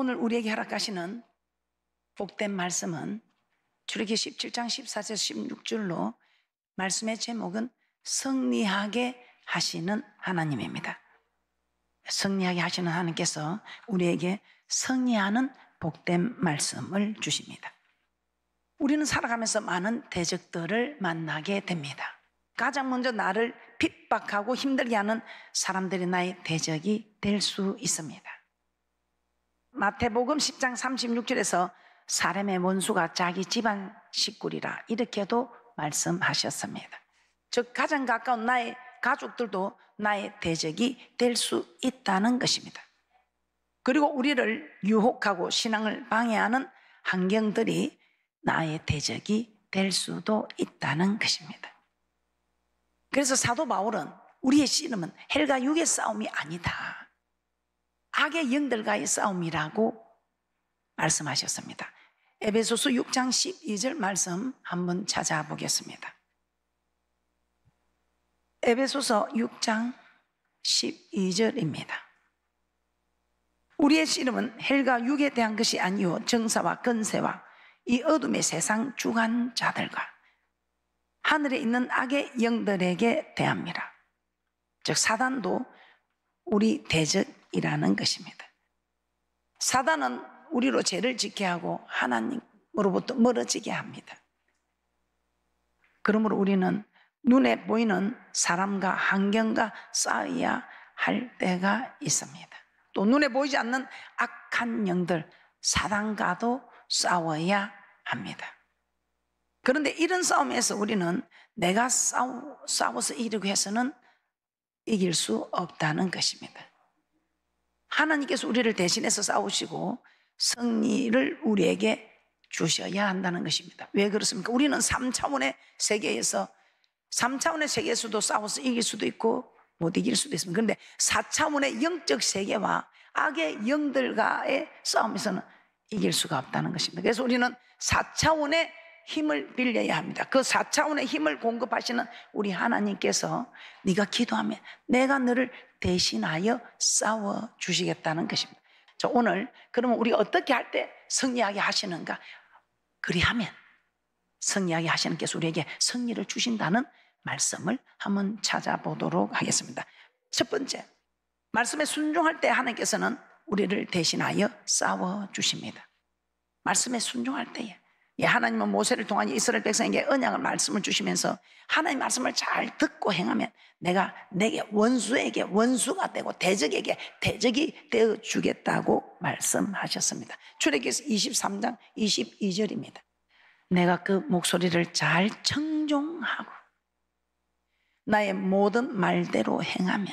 오늘 우리에게 허락하시는 복된 말씀은 출애굽기 17장 14절 16절로 말씀의 제목은 승리하게 하시는 하나님입니다. 승리하게 하시는 하나님께서 우리에게 승리하는 복된 말씀을 주십니다. 우리는 살아가면서 많은 대적들을 만나게 됩니다. 가장 먼저 나를 핍박하고 힘들게 하는 사람들이 나의 대적이 될 수 있습니다. 마태복음 10장 36절에서 사람의 원수가 자기 집안 식구리라 이렇게도 말씀하셨습니다. 즉 가장 가까운 나의 가족들도 나의 대적이 될 수 있다는 것입니다. 그리고 우리를 유혹하고 신앙을 방해하는 환경들이 나의 대적이 될 수도 있다는 것입니다. 그래서 사도 바울은 우리의 씨름은 헬과 육의 싸움이 아니다, 악의 영들과의 싸움이라고 말씀하셨습니다. 에베소서 6장 12절 말씀 한번 찾아보겠습니다. 에베소서 6장 12절입니다. 우리의 씨름은 헬과 육에 대한 것이 아니요 정사와 권세와 이 어둠의 세상 주관자들과 하늘에 있는 악의 영들에게 대합니다. 즉 사단도 우리 대적이라는 것입니다. 사단은 우리로 죄를 짓게 하고 하나님으로부터 멀어지게 합니다. 그러므로 우리는 눈에 보이는 사람과 환경과 싸워야 할 때가 있습니다. 또 눈에 보이지 않는 악한 영들 사단과도 싸워야 합니다. 그런데 이런 싸움에서 우리는 내가 싸워서 이기려고 해서는 이길 수 없다는 것입니다. 하나님께서 우리를 대신해서 싸우시고 승리를 우리에게 주셔야 한다는 것입니다. 왜 그렇습니까? 우리는 3차원의 세계에서 3차원의 세계에서도 싸워서 이길 수도 있고 못 이길 수도 있습니다. 그런데 4차원의 영적 세계와 악의 영들과의 싸움에서는 이길 수가 없다는 것입니다. 그래서 우리는 4차원의 힘을 빌려야 합니다. 그 4차원의 힘을 공급하시는 우리 하나님께서 네가 기도하면 내가 너를 대신하여 싸워주시겠다는 것입니다. 자, 오늘 그러면 우리 어떻게 할 때 승리하게 하시는가? 그리하면 승리하게 하시는께서 우리에게 승리를 주신다는 말씀을 한번 찾아보도록 하겠습니다. 첫 번째, 말씀에 순종할 때 하나님께서는 우리를 대신하여 싸워주십니다. 말씀에 순종할 때에 하나님은 모세를 통하여 이스라엘 백성에게 언약을 말씀을 주시면서 하나님 말씀을 잘 듣고 행하면 내가 내게 원수에게 원수가 되고 대적에게 대적이 되어주겠다고 말씀하셨습니다. 출애굽기 23장 22절입니다. 내가 그 목소리를 잘 청종하고 나의 모든 말대로 행하면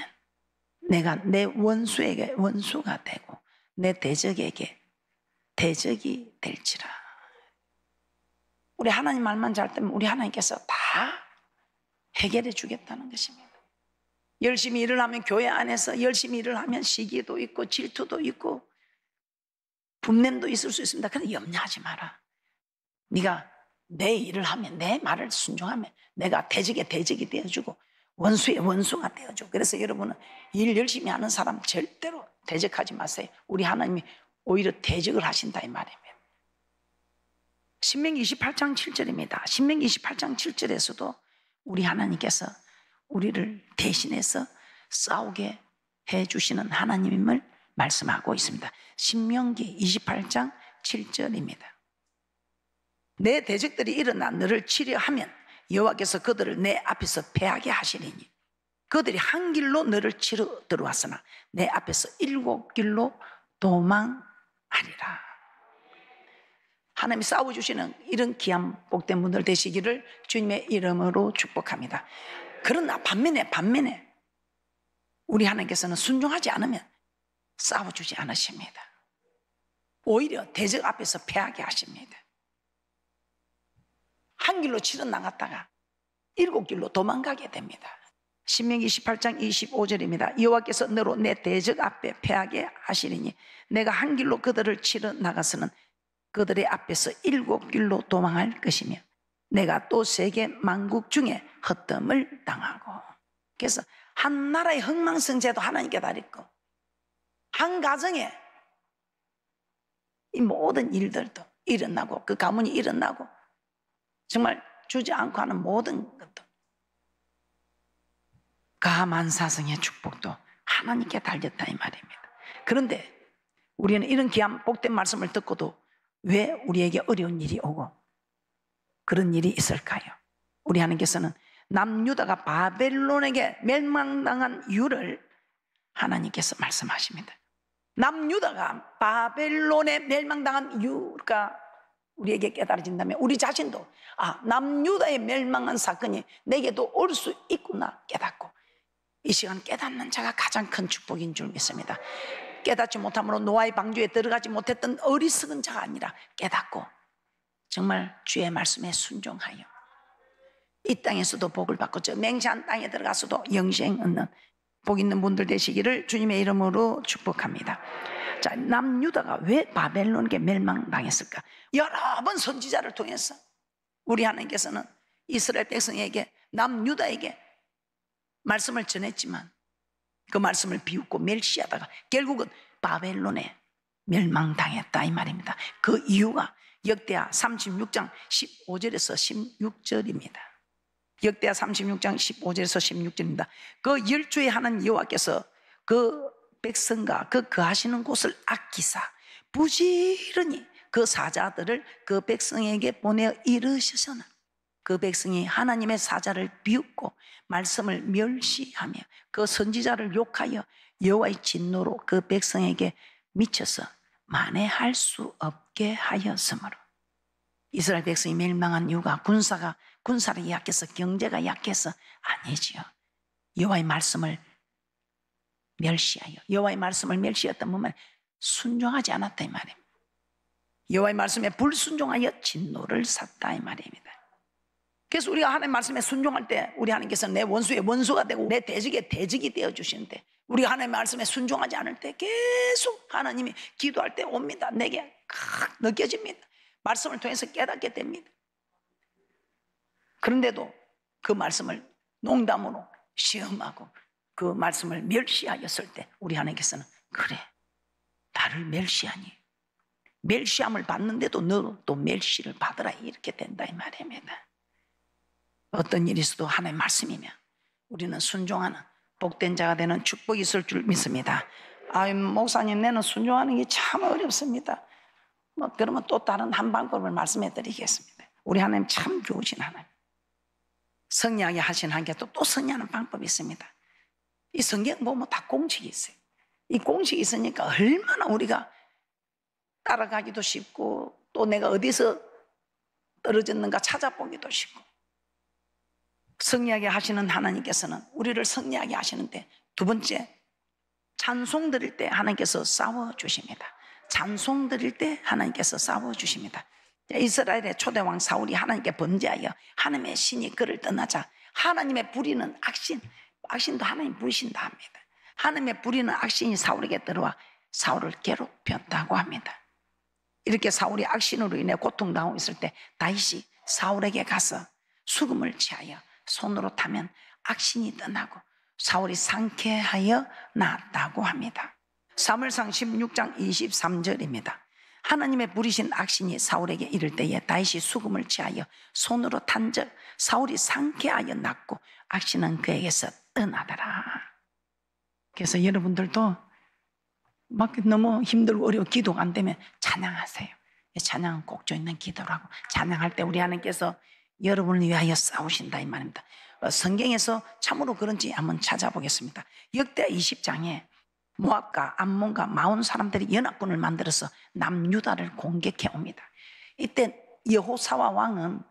내가 내 원수에게 원수가 되고 내 대적에게 대적이 될지라. 우리 하나님 말만 잘 듣면 우리 하나님께서 다 해결해 주겠다는 것입니다. 열심히 일을 하면 교회 안에서 열심히 일을 하면 시기도 있고 질투도 있고 분냄도 있을 수 있습니다. 그런데 염려하지 마라. 네가 내 일을 하면 내 말을 순종하면 내가 대적의 대적이 되어주고 원수의 원수가 되어주고. 그래서 여러분은 일 열심히 하는 사람 절대로 대적하지 마세요. 우리 하나님이 오히려 대적을 하신다 이 말입니다. 신명기 28장 7절입니다. 신명기 28장 7절에서도 우리 하나님께서 우리를 대신해서 싸우게 해주시는 하나님임을 말씀하고 있습니다. 신명기 28장 7절입니다. 내 대적들이 일어나 너를 치려하면 여호와께서 그들을 내 앞에서 패하게 하시리니 그들이 한 길로 너를 치러 들어왔으나 내 앞에서 7길로 도망하리라. 하나님이 싸워주시는 이런 귀한 복된 분들 되시기를 주님의 이름으로 축복합니다. 그러나 반면에 우리 하나님께서는 순종하지 않으면 싸워주지 않으십니다. 오히려 대적 앞에서 패하게 하십니다. 한 길로 치러 나갔다가 7길로 도망가게 됩니다. 신명기 18장 25절입니다. 여호와께서 너로 내 대적 앞에 패하게 하시리니 내가 한 길로 그들을 치러 나가서는 그들의 앞에서 7길로 도망할 것이며 내가 또 세계 만국 중에 헛됨을 당하고. 그래서 한 나라의 흥망성쇠도 하나님께 다 있고 한 가정에 이 모든 일들도 일어나고 그 가문이 일어나고 정말 주지 않고 하는 모든 것도 가만사성의 축복도 하나님께 달렸다 이 말입니다. 그런데 우리는 이런 귀한 복된 말씀을 듣고도 왜 우리에게 어려운 일이 오고 그런 일이 있을까요? 우리 하나님께서는 남유다가 바벨론에게 멸망당한 이유를 하나님께서 말씀하십니다. 남유다가 바벨론에 멸망당한 이유가 우리에게 깨달아진다면 우리 자신도 남유다의 멸망한 사건이 내게도 올 수 있구나 깨닫고 이 시간 깨닫는 자가 가장 큰 축복인 줄 믿습니다. 깨닫지 못함으로 노아의 방주에 들어가지 못했던 어리석은 자가 아니라 깨닫고 정말 주의 말씀에 순종하여 이 땅에서도 복을 받고 저 맹세한 땅에 들어가서도 영생 얻는 복 있는 분들 되시기를 주님의 이름으로 축복합니다. 자, 남유다가 왜 바벨론에게 멸망당했을까? 여러 번 선지자를 통해서 우리 하나님께서는 이스라엘 백성에게 남유다에게 말씀을 전했지만 그 말씀을 비웃고 멸시하다가 결국은 바벨론에 멸망당했다 이 말입니다. 그 이유가 역대하 36장 15절에서 16절입니다. 역대하 36장 15절에서 16절입니다. 그 열주에 하는 여호와께서 그 백성과 그 거하시는 곳을 아끼사 부지런히 그 사자들을 그 백성에게 보내어 이르시서는 그 백성이 하나님의 사자를 비웃고 말씀을 멸시하며 그 선지자를 욕하여 여호와의 진노로 그 백성에게 미쳐서 만회할 수 없게 하였으므로 이스라엘 백성이 멸망한 이유가 군사력이 약해서 경제가 약해서 아니지요. 여호와의 말씀을 멸시하여 여호와의 말씀을 멸시했던 몸은 순종하지 않았다 이 말입니다. 여호와의 말씀에 불순종하여 진노를 샀다 이 말입니다. 그래서 우리가 하나님의 말씀에 순종할 때 우리 하나님께서 내 원수의 원수가 되고 내 대적의 대적이 되어주시는데 우리가 하나님의 말씀에 순종하지 않을 때 계속 하나님이 기도할 때 옵니다. 내게 느껴집니다. 말씀을 통해서 깨닫게 됩니다. 그런데도 그 말씀을 농담으로 시험하고 그 말씀을 멸시하였을 때 우리 하나님께서는 그래 나를 멸시하니 멸시함을 받는데도 너도 또 멸시를 받으라 이렇게 된다 이 말입니다. 어떤 일이 있어도 하나님의 말씀이면 우리는 순종하는 복된 자가 되는 축복이 있을 줄 믿습니다. 목사님 내는 순종하는 게 참 어렵습니다. 그러면 또 다른 한 방법을 말씀해 드리겠습니다. 우리 하나님 참 좋으신 하나님. 성리하게 하신 하나님께 또 성리하는 방법이 있습니다. 이 성경 보면 다 공식이 있어요. 이 공식이 있으니까 얼마나 우리가 따라가기도 쉽고 또 내가 어디서 떨어졌는가 찾아보기도 쉽고 성리하게 하시는 하나님께서는 우리를 성리하게 하시는데 두 번째 찬송 드릴 때 하나님께서 싸워주십니다. 찬송 드릴 때 하나님께서 싸워주십니다. 이스라엘의 초대왕 사울이 하나님께 번제하여 하나님의 신이 그를 떠나자 하나님의 부리는 악신도 하나님 부리신다 합니다. 하나님의 부리는 악신이 사울에게 들어와 사울을 괴롭혔다고 합니다. 이렇게 사울이 악신으로 인해 고통당하고 있을 때 다윗이 사울에게 가서 수금을 취하여 손으로 타면 악신이 떠나고 사울이 상쾌하여 나았다고 합니다. 사무엘상 16장 23절입니다. 하나님의 부리신 악신이 사울에게 이를 때에 다윗이 수금을 취하여 손으로 탄즉 사울이 상쾌하여 낫고 악신은 그에게서 떠나더라. 그래서 여러분들도 막 너무 힘들고 어려워 기도가 안 되면 찬양하세요. 찬양은 곡조 있는 기도라고 찬양할 때 우리 하나님께서 여러분을 위하여 싸우신다 이 말입니다. 성경에서 참으로 그런지 한번 찾아보겠습니다. 역대 20장에 모압과 암몬과 마온 사람들이 연합군을 만들어서 남유다를 공격해 옵니다. 이때 여호사와 왕은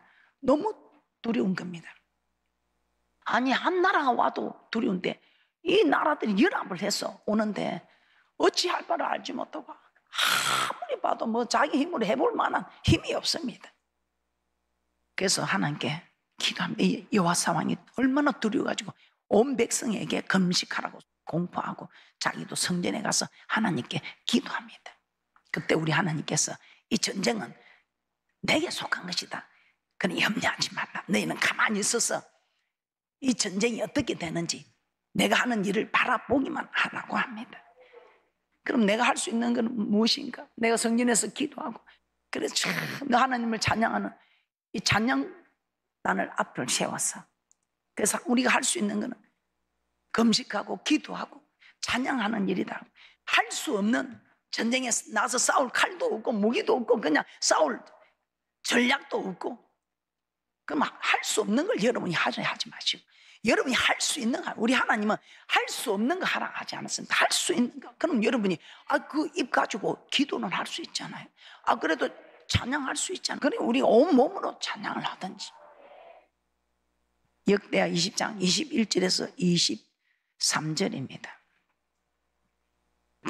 너무 두려운 겁니다. 아니 한 나라가 와도 두려운데 이 나라들이 연합을 해서 오는데 어찌할 바를 알지 못하고 아무리 봐도 자기 힘으로 해볼 만한 힘이 없습니다. 그래서 하나님께 기도합니다. 여호사 왕이 얼마나 두려워가지고 온 백성에게 금식하라고 공포하고 자기도 성전에 가서 하나님께 기도합니다. 그때 우리 하나님께서 이 전쟁은 내게 속한 것이다. 그러니 염려하지 말라. 너희는 가만히 있어서 이 전쟁이 어떻게 되는지 내가 하는 일을 바라보기만 하라고 합니다. 그럼 내가 할 수 있는 건 무엇인가? 내가 성전에서 기도하고, 그래서 너 하나님을 찬양하는 이 찬양단을 앞을 세웠어. 그래서 우리가 할 수 있는 거는 금식하고 기도하고 찬양하는 일이다. 할 수 없는, 전쟁에 나서 싸울 칼도 없고 무기도 없고 그냥 싸울 전략도 없고, 그럼 할 수 없는 걸 여러분이 하지 마시고, 여러분이 할 수 있는 거, 우리 하나님은 할 수 없는 거 하라 하지 않았습니다. 할 수 있는 거. 그럼 여러분이 그 입 가지고 기도는 할 수 있잖아요. 그래도 찬양할 수 있잖아요. 그러니 우리가 온몸으로 찬양을 하든지. 역대하 20장 21절에서 23절입니다.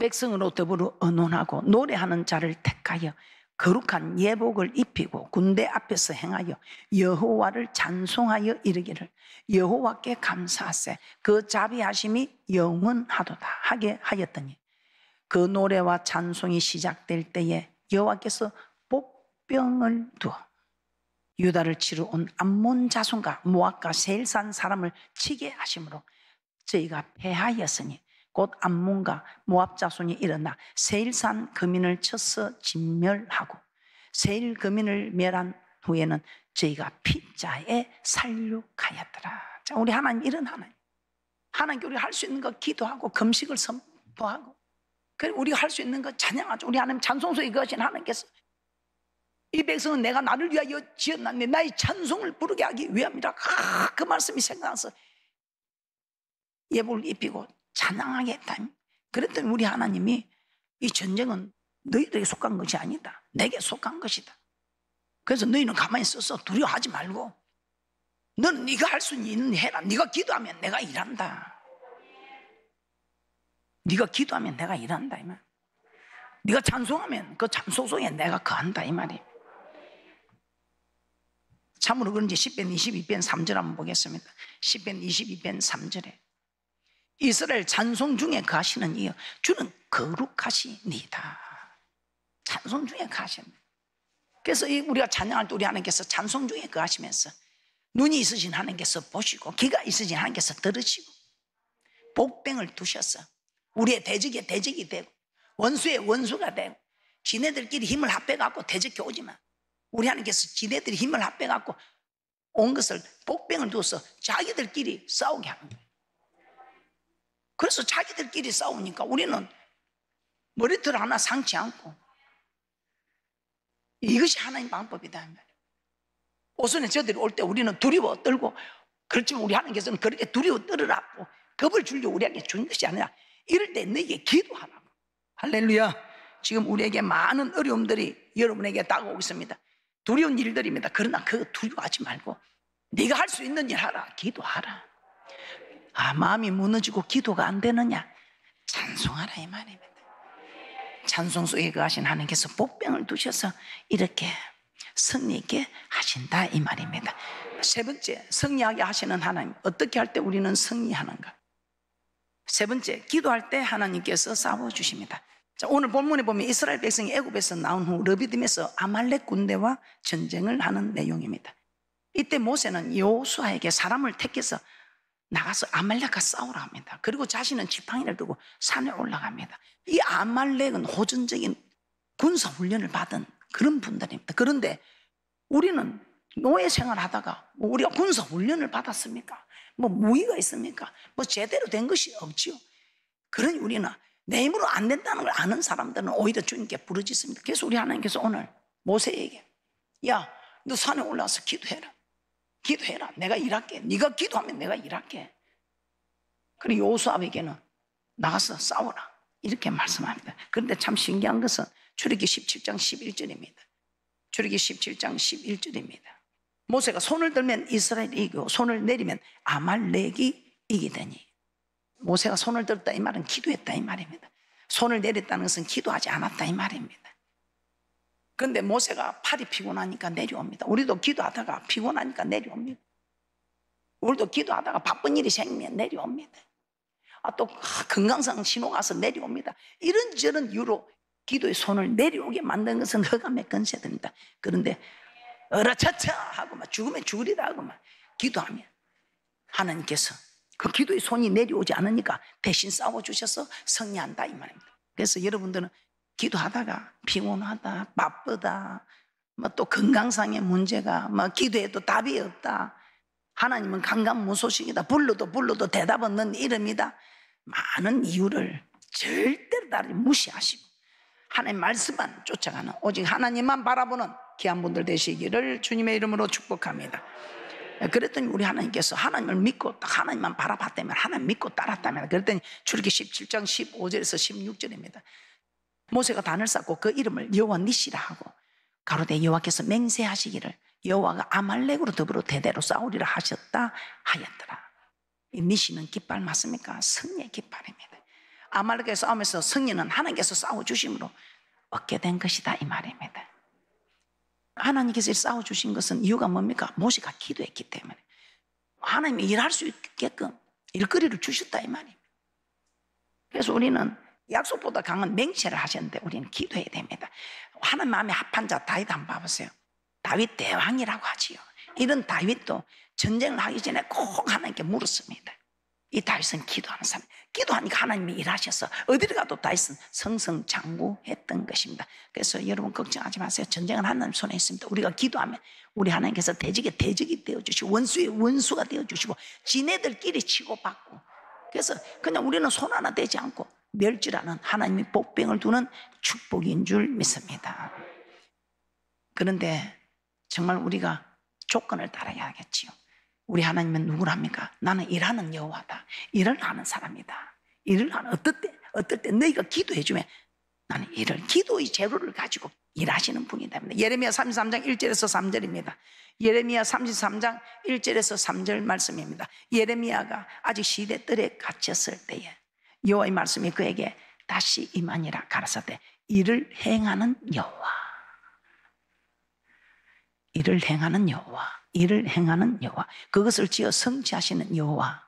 백성으로 더불어 의논하고 노래하는 자를 택하여 거룩한 예복을 입히고 군대 앞에서 행하여 여호와를 찬송하여 이르기를 여호와께 감사하세 그 자비하심이 영원하도다 하게 하였더니, 그 노래와 찬송이 시작될 때에 여호와께서 복병을 두어 유다를 치러 온 암몬 자손과 모압과 세일산 사람을 치게 하심으로 저희가 패하였으니, 곧 암몬과 모압 자손이 일어나 세일산 거민을 쳐서 진멸하고 세일 거민을 멸한 후에는 저희가 피자에 살육하였더라. 자, 우리 하나님 이런 하나님께 우리가 할 수 있는 거 기도하고 금식을 선포하고, 그리고 우리가 할 수 있는 거 찬양하죠. 우리 하나님 찬송소에 거하신 하나님께서 이 백성은 내가 나를 위하여 지었나니 나의 찬송을 부르게 하기 위함이라. 그 말씀이 생각나서 예복을 입히고 찬양하게 했다. 그랬더니 우리 하나님이 이 전쟁은 너희들에게 속한 것이 아니다, 내게 속한 것이다. 그래서 너희는 가만히 있어서 두려워하지 말고 너는 네가 할 수 있는 일 해라. 네가 기도하면 내가 일한다. 네가 기도하면 내가 일한다 이 말. 네가 찬송하면 그 찬송 속에 내가 거한다 이 말이에요. 참으로 그런지 시편 22편 3절 한번 보겠습니다. 시편 22편 3절에 이스라엘 찬송 중에 거하시는 이여 주는 거룩하시니다. 찬송 중에 거하시는. 그래서 우리가 찬양할 때 우리 하나님께서 찬송 중에 거하시면서 눈이 있으신 하나님께서 보시고 귀가 있으신 하나님께서 들으시고 복병을 두셔서 우리의 대적의 대적이 되고 원수의 원수가 되고, 지네들끼리 힘을 합해갖고 대적해 오지만 우리 하나님께서 지네들이 힘을 합해갖고 온 것을 복병을 두어서 자기들끼리 싸우게 하는 거예요. 그래서 자기들끼리 싸우니까 우리는 머리털 하나 상치 않고, 이것이 하나님 방법이다. 오순에 저들이 올 때 우리는 두려워 떨고, 그렇지만 우리 하나님께서는 그렇게 두려워 떨으라고 겁을 주려고 우리에게 준 것이 아니라 이럴 때 너에게 기도하라고. 할렐루야. 지금 우리에게 많은 어려움들이 여러분에게 다가오고 있습니다. 두려운 일들입니다. 그러나 그거 두려워하지 말고 네가 할 수 있는 일 하라. 기도하라. 마음이 무너지고 기도가 안 되느냐, 찬송하라 이 말입니다. 찬송 속에 거하신 하나님께서 복병을 두셔서 이렇게 승리있게 하신다 이 말입니다. 세 번째, 승리하게 하시는 하나님. 어떻게 할 때 우리는 승리하는가? 세 번째, 기도할 때 하나님께서 싸워주십니다. 자, 오늘 본문에 보면 이스라엘 백성이 애굽에서 나온 후 르비딤에서 아말렉 군대와 전쟁을 하는 내용입니다. 이때 모세는 여호수아에게 사람을 택해서 나가서 아말렉과 싸우라 합니다. 그리고 자신은 지팡이를 들고 산에 올라갑니다. 이 아말렉은 호전적인 군사훈련을 받은 그런 분들입니다. 그런데 우리는 노예 생활하다가 우리가 군사훈련을 받았습니까? 무기가 있습니까? 제대로 된 것이 없지요. 그러니 우리는 내 힘으로 안 된다는 걸 아는 사람들은 오히려 주님께 부르짖습니다. 그래서 우리 하나님께서 오늘 모세에게, 야, 너 산에 올라와서 기도해라. 기도해라. 내가 일할게. 네가 기도하면 내가 일할게. 그리고 여호수아에게는 나가서 싸워라. 이렇게 말씀합니다. 그런데 참 신기한 것은 출애굽기 17장 11절입니다. 출애굽기 17장 11절입니다. 모세가 손을 들면 이스라엘이 이기고 손을 내리면 아말렉이 이기더니, 모세가 손을 들었다 이 말은 기도했다 이 말입니다. 손을 내렸다는 것은 기도하지 않았다 이 말입니다. 그런데 모세가 팔이 피곤하니까 내려옵니다. 우리도 기도하다가 피곤하니까 내려옵니다. 우리도 기도하다가 바쁜 일이 생기면 내려옵니다. 또 건강상 신호가 와서 내려옵니다. 이런저런 이유로 기도의 손을 내려오게 만든 것은 흑암의 권세들입니다. 그런데 어라차차 하고 죽으면 죽으리라 하고 기도하면 하나님께서 그 기도의 손이 내려오지 않으니까 대신 싸워주셔서 승리한다 이 말입니다. 그래서 여러분들은 기도하다가 피곤하다, 바쁘다, 뭐 또 건강상의 문제가, 뭐 기도해도 답이 없다, 하나님은 강간무소식이다, 불러도 대답 없는 이름이다, 많은 이유를 절대로 다른 무시하시고 하나님 말씀만 쫓아가는, 오직 하나님만 바라보는 귀한 분들 되시기를 주님의 이름으로 축복합니다. 그랬더니 우리 하나님께서 하나님을 믿고 딱 하나님만 바라봤다면, 하나님 믿고 따랐다면, 그랬더니 출애굽기 17장 15절에서 16절입니다. 모세가 단을 쌓고 그 이름을 여호와 니시라 하고 가로되 여호와께서 맹세하시기를 여호와가 아말렉으로 더불어 대대로 싸우리라 하셨다 하였더라. 이 니시는 깃발 맞습니까? 승리의 깃발입니다. 아말렉에 싸우면서 승리는 하나님께서 싸워주심으로 얻게 된 것이다, 이 말입니다. 하나님께서 싸워주신 것은 이유가 뭡니까? 모세가 기도했기 때문에 하나님이 일할 수 있게끔 일거리를 주셨다, 이 말입니다. 그래서 우리는 약속보다 강한 맹세를 하셨는데 우리는 기도해야 됩니다. 하나님 마음에 합한 자 다윗 한번 봐보세요. 다윗 대왕이라고 하지요. 이런 다윗도 전쟁을 하기 전에 꼭 하나님께 물었습니다. 이 다윗은 기도하는 사람, 기도하니까 하나님이 일하셔서 어디를 가도 다윗은 성성장구했던 것입니다. 그래서 여러분 걱정하지 마세요. 전쟁은 하나님 손에 있습니다. 우리가 기도하면 우리 하나님께서 대적의 대적이 되어주시고 원수의 원수가 되어주시고 지네들끼리 치고받고, 그래서 그냥 우리는 손 하나 대지 않고 멸질하는 하나님이 복병을 두는 축복인 줄 믿습니다. 그런데 정말 우리가 조건을 따라야겠지요. 우리 하나님은 누구랍니까? 나는 일하는 여호와다, 일을 하는 사람이다. 일을 하는, 어떨 때 너희가 기도해주면 나는 일을, 기도의 재료를 가지고 일하시는 분이다. 예레미야 33장 1절에서 3절입니다. 예레미야 33장 1절에서 3절 말씀입니다. 예레미야가 아직 시대뜰에 갇혔을 때에 여호와의 말씀이 그에게 다시 임하니라 가라사대 일을 행하는 여호와, 일을 행하는 여호와, 일을 행하는 여호와, 그것을 지어 성취하시는 여호와,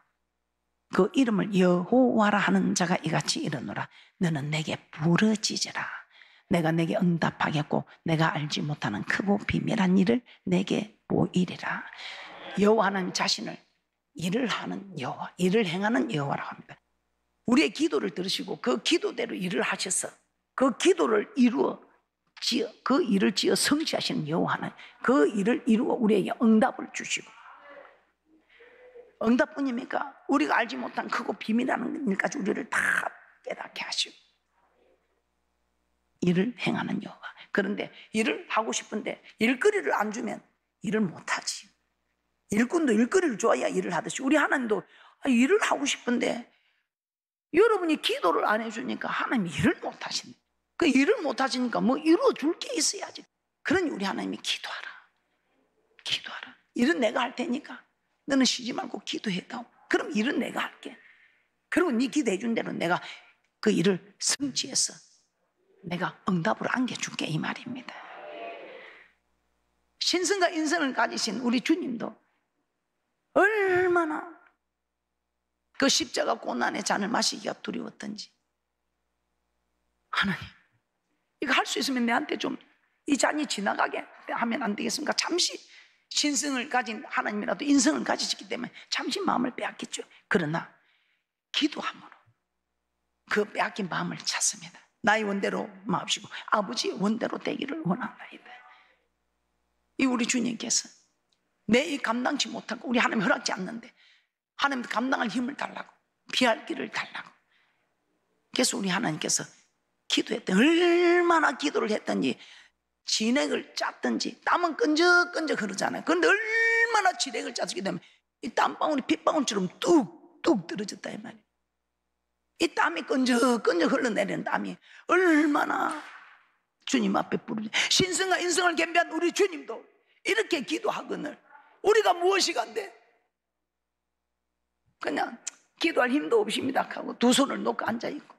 그 이름을 여호와라 하는 자가 이같이 이르노라. 너는 내게 부르짖으라. 내가 내게 응답하겠고 내가 알지 못하는 크고 비밀한 일을 내게 보이리라. 여호와는 자신을 일을 하는 여호와, 일을 행하는 여호와라고 합니다. 우리의 기도를 들으시고 그 기도대로 일을 하셔서 그 기도를 그 일을 지어 성취하시는 여호와는 그 일을 이루어 우리에게 응답을 주시고, 응답뿐입니까? 우리가 알지 못한 크고 비밀하는 일까지 우리를 다 깨닫게 하시고 일을 행하는 여호와. 그런데 일을 하고 싶은데 일거리를 안 주면 일을 못하지. 일꾼도 일거리를 줘야 일을 하듯이 우리 하나님도 일을 하고 싶은데 여러분이 기도를 안 해주니까 하나님이 일을 못하시네. 그 일을 못하시니까 뭐 이루어줄 게 있어야지. 그러니 우리 하나님이 기도하라, 기도하라. 일은 내가 할 테니까 너는 쉬지 말고 기도해다오. 그럼 일은 내가 할게. 그리고 네 기도해 준 대로 내가 그 일을 성취해서 내가 응답으로 안겨줄게, 이 말입니다. 신성과 인성을 가지신 우리 주님도 얼마나 그 십자가 고난의 잔을 마시기가 두려웠던지, 하나님 이거 할 수 있으면 내한테 좀 이 잔이 지나가게 하면 안 되겠습니까? 잠시 신성을 가진 하나님이라도 인성을 가지셨기 때문에 잠시 마음을 빼앗겼죠. 그러나 기도함으로 그 빼앗긴 마음을 찾습니다. 나의 원대로 마옵시고 아버지의 원대로 되기를 원한다이다. 이 우리 주님께서 내 이 감당치 못하고 우리 하나님 허락지 않는데 하나님 감당할 힘을 달라고, 피할 길을 달라고. 그래서 우리 하나님께서 기도했던, 얼마나 기도를 했던지 진액을 짰든지 땀은 끈적끈적 흐르잖아요. 그런데 얼마나 진액을 짰기 때문에 이 땀방울이 빗방울처럼 뚝뚝 떨어졌다, 이 말이에요. 이 땀이 끈적끈적 흘러내리는 땀이 얼마나 주님 앞에 부르지. 신성과 인성을 겸비한 우리 주님도 이렇게 기도하거늘 우리가 무엇이 간대? 그냥 기도할 힘도 없습니다 하고 두 손을 놓고 앉아있고,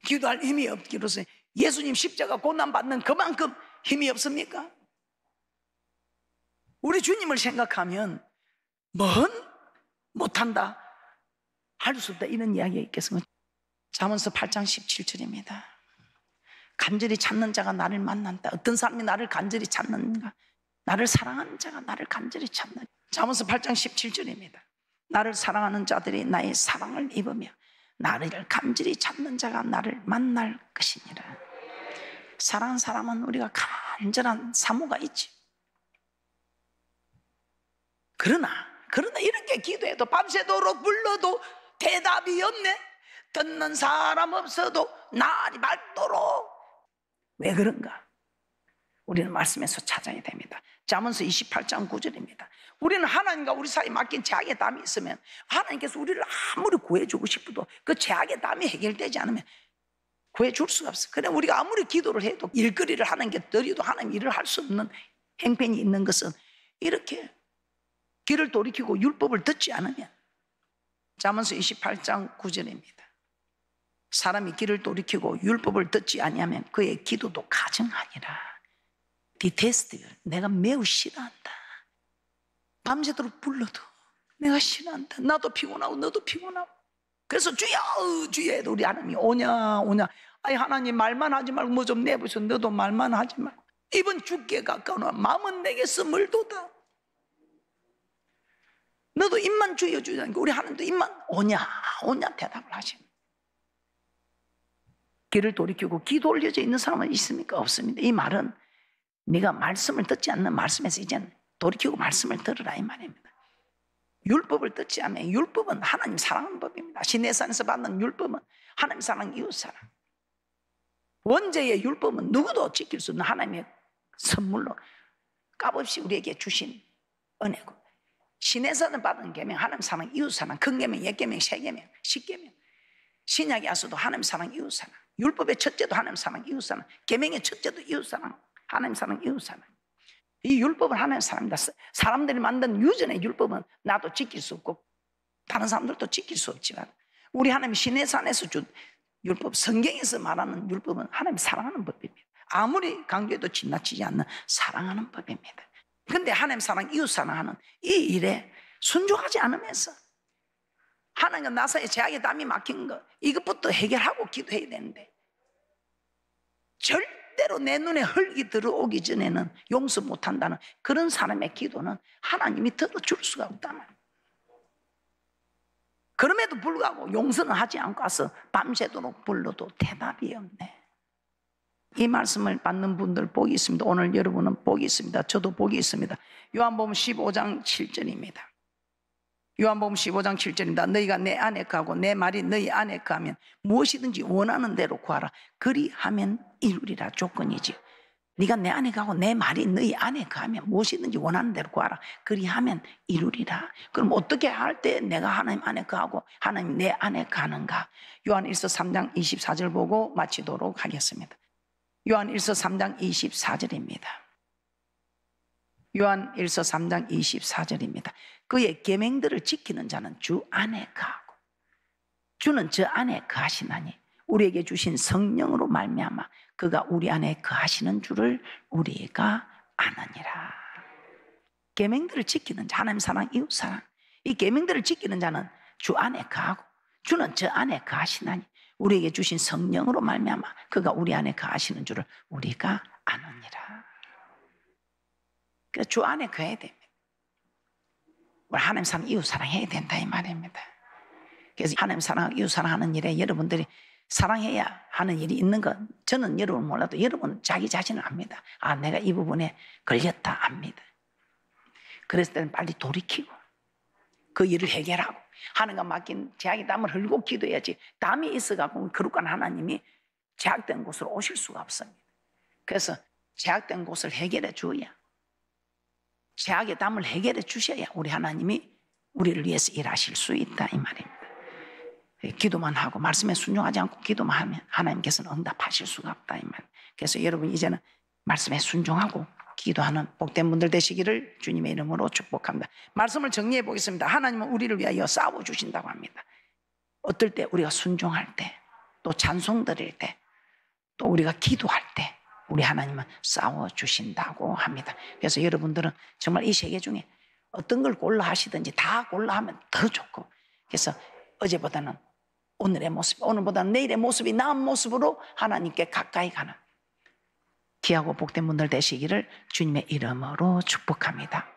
기도할 힘이 없기로서 예수님 십자가 고난받는 그만큼 힘이 없습니까? 우리 주님을 생각하면 못한다, 할 수 없다, 이런 이야기가 있겠습니까? 잠언서 8장 17절입니다. 간절히 찾는 자가 나를 만난다. 어떤 사람이 나를 간절히 찾는가? 나를 사랑하는 자가 나를 간절히 찾는다. 잠언서 8장 17절입니다. 나를 사랑하는 자들이 나의 사랑을 입으며 나를 간절히 찾는 자가 나를 만날 것이니라. 사랑하는 사람은 우리가 간절한 사모가 있지. 그러나 이렇게 기도해도 밤새도록 불러도 대답이 없네. 듣는 사람 없어도 날이 밝도록. 왜 그런가? 우리는 말씀에서 찾아야 됩니다. 잠언서 28장 9절입니다. 우리는 하나님과 우리 사이에 맡긴 죄악의 담이 있으면 하나님께서 우리를 아무리 구해주고 싶어도 그 죄악의 담이 해결되지 않으면 구해줄 수가 없어. 그래 우리가 아무리 기도를 해도 일거리를 하나님께 드려도 하나님 일을 할 수 없는 행편이 있는 것은 이렇게 귀를 돌이키고 율법을 듣지 않으면. 잠언서 28장 9절입니다. 사람이 귀를 돌이키고 율법을 듣지 아니하면 그의 기도도 가증하니라. 디테스트, 내가 매우 싫어한다. 밤새도록 불러도 내가 싫어한다. 나도 피곤하고 너도 피곤하고. 그래서 주여 주여 해도 우리 하나님이 오냐. 아이 하나님 말만 하지 말고 뭐 좀 내보세요. 너도 말만 하지 말고. 입은 죽게 가까우나 마음은 내게 스물도다. 너도 입만 주여 주자니까 우리 하나님도 입만 오냐 대답을 하시는. 귀를 돌이키고 귀 돌려져 있는 사람은 있습니까? 없습니다. 이 말은 네가 말씀을 듣지 않는 말씀에서 이제는 돌이키고 말씀을 들으라 이 말입니다. 율법을 듣지 않으면 율법은 하나님 사랑하는 법입니다. 시내산에서 받는 율법은 하나님 사랑, 이웃 사랑. 원죄의 율법은 누구도 지킬 수 없는 하나님의 선물로 값없이 우리에게 주신 은혜고, 시내산을 받은 계명 하나님 사랑, 이웃 사랑, 큰 계명, 옛계명, 새계명, 십계명. 신약에 와서도 하나님 사랑, 이웃 사랑. 율법의 첫째도 하나님 사랑, 이웃 사랑. 계명의 첫째도 이웃 사랑, 하나님 사랑, 이웃 사랑. 이 율법은 하나님 사랑입니다. 사람들이 만든 유전의 율법은 나도 지킬 수 없고 다른 사람들도 지킬 수 없지만 우리 하나님 시내산에서 준 율법, 성경에서 말하는 율법은 하나님 사랑하는 법입니다. 아무리 강조해도 지나치지 않는 사랑하는 법입니다. 그런데 하나님 사랑, 이웃 사랑하는 이 일에 순종하지 않으면서 하나님과 나 사이에 죄악의 담이 막힌 거 이것부터 해결하고 기도해야 되는데 절대로 내 눈에 흙이 들어오기 전에는 용서 못한다는 그런 사람의 기도는 하나님이 들어줄 수가 없단 말이에요. 그럼에도 불구하고 용서는 하지 않고 와서 밤새도록 불러도 대답이 없네. 이 말씀을 받는 분들 복이 있습니다. 오늘 여러분은 복이 있습니다. 저도 복이 있습니다. 요한복음 15장 7절입니다. 요한복음 15장 7절입니다. 너희가 내 안에 거하고 내 말이 너희 안에 거하면 무엇이든지 원하는 대로 구하라. 그리하면 이루리라. 조건이지. 네가 내 안에 거하고 내 말이 너희 안에 거하면 무엇이든지 원하는 대로 구하라. 그리하면 이루리라. 그럼 어떻게 할 때 내가 하나님 안에 거하고 하나님 내 안에 거하는가? 요한일서 3장 24절 보고 마치도록 하겠습니다. 요한일서 3장 24절입니다. 요한일서 3장 24절입니다. 그의 계명들을 지키는 자는 주 안에 거하고 주는 저 안에 거하시나니 우리에게 주신 성령으로 말미암아 그가 우리 안에 거하시는 줄을 우리가 아느니라. 계명들을 지키는 자, 하나님 사랑, 이웃 사랑, 이 계명들을 지키는 자는 주 안에 거하고 주는 저 안에 거하시나니 우리에게 주신 성령으로 말미암아 그가 우리 안에 거하시는 줄을 우리가 아느니라. 그래서 주 안에 거해야 됩니다. 우리 하나님 사랑, 이웃 사랑해야 된다 이 말입니다. 그래서 하나님 사랑, 이웃 사랑하는 일에 여러분들이 사랑해야 하는 일이 있는 것, 저는 여러분 몰라도 여러분 자기 자신을 압니다. 아, 내가 이 부분에 걸렸다 압니다. 그랬을 때는 빨리 돌이키고 그 일을 해결하고 하나님과 맡긴 죄악의 담을 흘고 기도해야지. 담이 있어가고 거룩한 하나님이 죄악된 곳으로 오실 수가 없습니다. 그래서 죄악된 곳을 해결해 줘야, 죄악의 담을 해결해 주셔야 우리 하나님이 우리를 위해서 일하실 수 있다 이 말입니다. 기도만 하고 말씀에 순종하지 않고 기도만 하면 하나님께서는 응답하실 수가 없다 이 말. 그래서 여러분 이제는 말씀에 순종하고 기도하는 복된 분들 되시기를 주님의 이름으로 축복합니다. 말씀을 정리해 보겠습니다. 하나님은 우리를 위하여 싸워주신다고 합니다. 어떨 때 우리가 순종할 때, 또 찬송 드릴 때, 또 우리가 기도할 때 우리 하나님은 싸워주신다고 합니다. 그래서 여러분들은 정말 이 세계 중에 어떤 걸 골라 하시든지 다 골라 하면 더 좋고, 그래서 어제보다는 오늘의 모습, 오늘보다는 내일의 모습이 나은 모습으로 하나님께 가까이 가는 귀하고 복된 분들 되시기를 주님의 이름으로 축복합니다.